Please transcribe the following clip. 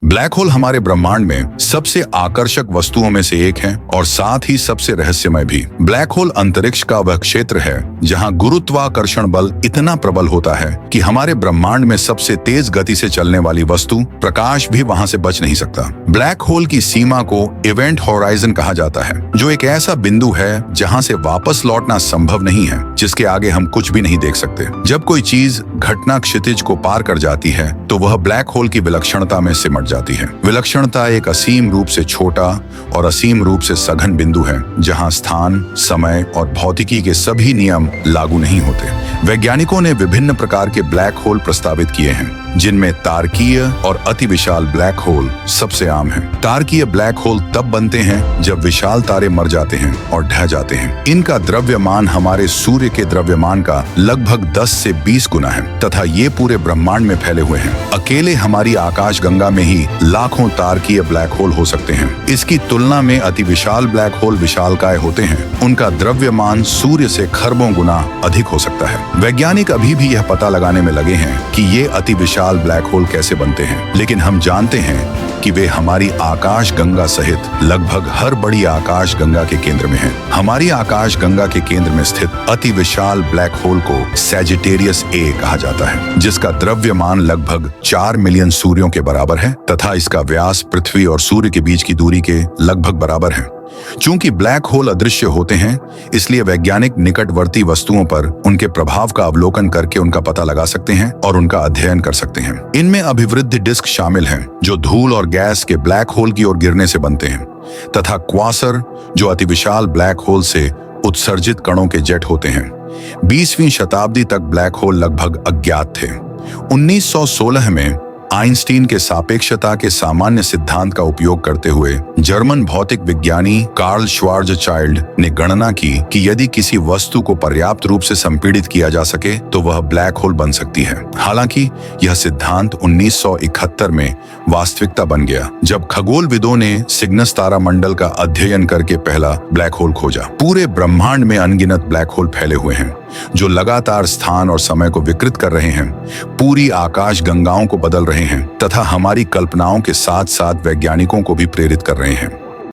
Black hole हमारे ब्रह्मांड में सबसे आकर्षक वस्तुओं में से एक है और साथ ही सबसे रहस्यमय भी। ब्लैक होल अंतरिक्ष का वह क्षेत्र है जहां गुरुत्वाकर्षण बल इतना प्रबल होता है कि हमारे ब्रह्मांड में सबसे तेज गति से चलने वाली वस्तु प्रकाश भी वहां से बच नहीं सकता। ब्लैक होल की सीमा को इवेंट होराइजन कहा जाता है, जो एक ऐसा बिंदु है जहां से वापस लौटना संभव नहीं है, जिसके आगे हम कुछ भी नहीं देख सकते। जब कोई चीज घटना क्षितिज को पार कर जाती है तो वह ब्लैक होल की विलक्षणता में सिमट जाती है। विलक्षणता एक असीम रूप से छोटा और असीम रूप से सघन बिंदु है जहां स्थान, समय और भौतिकी के सभी नियम लागू नहीं होते। वैज्ञानिकों ने विभिन्न प्रकार के ब्लैक होल प्रस्तावित किए हैं, जिनमें तारकीय और अति विशाल ब्लैक होल सबसे आम है। तारकीय ब्लैक होल तब बनते हैं जब विशाल तारे मर जाते हैं और ढह जाते हैं। इनका द्रव्यमान हमारे सूर्य के द्रव्यमान का लगभग 10 से 20 गुना है तथा ये पूरे ब्रह्मांड में फैले हुए हैं। अकेले हमारी आकाशगंगा में ही लाखों तारकीय ब्लैक होल हो सकते हैं। इसकी तुलना में अति विशाल ब्लैक होल विशालकाय होते हैं। उनका द्रव्यमान सूर्य से खरबों गुना अधिक हो सकता है। वैज्ञानिक अभी भी यह पता लगाने में लगे हैं कि ये अति विशाल ब्लैक होल कैसे बनते हैं, लेकिन हम जानते हैं कि वे हमारी आकाशगंगा सहित लगभग हर बड़ी आकाशगंगा के केंद्र में हैं। हमारी आकाशगंगा के केंद्र में स्थित अति विशाल ब्लैक होल को सैजिटेरियस ए कहा जाता है, जिसका द्रव्यमान लगभग 4 मिलियन सूर्यों के बराबर है तथा इसका व्यास पृथ्वी और सूर्य के बीच की दूरी के लगभग बराबर है। चूंकि ब्लैक होल अदृश्य होते हैं, इसलिए वैज्ञानिक निकटवर्ती वस्तुओं पर उनके प्रभाव का अवलोकन करके उनका पता लगा सकते हैं और उनका अध्ययन कर सकते हैं। इनमें अभिवृद्ध डिस्क शामिल हैं, जो धूल और गैस के ब्लैक होल की ओर गिरने से बनते हैं, तथा क्वासर, जो अति विशाल ब्लैक होल से उत्सर्जित कणों के जेट होते हैं। 20वीं शताब्दी तक ब्लैक होल लगभग अज्ञात थे। 1916 में आइंस्टीन के सापेक्षता के सामान्य सिद्धांत का उपयोग करते हुए जर्मन भौतिक विज्ञानी कार्ल श्वार्ज़चाइल्ड ने गणना की कि यदि किसी वस्तु को पर्याप्त रूप से संपीड़ित किया जा सके तो वह ब्लैक होल बन सकती है। हालांकि यह सिद्धांत 1971 में वास्तविकता बन गया, जब खगोलविदों ने सिग्नस तारामंडल का अध्ययन करके पहला ब्लैक होल खोजा। पूरे ब्रह्मांड में अनगिनत ब्लैक होल फैले हुए हैं, जो लगातार स्थान और समय को विकृत कर रहे हैं, पूरी आकाश गंगाओं को बदल रहे हैं तथा हमारी कल्पनाओं के साथ साथ वैज्ञानिकों को भी प्रेरित कर रहे हैं।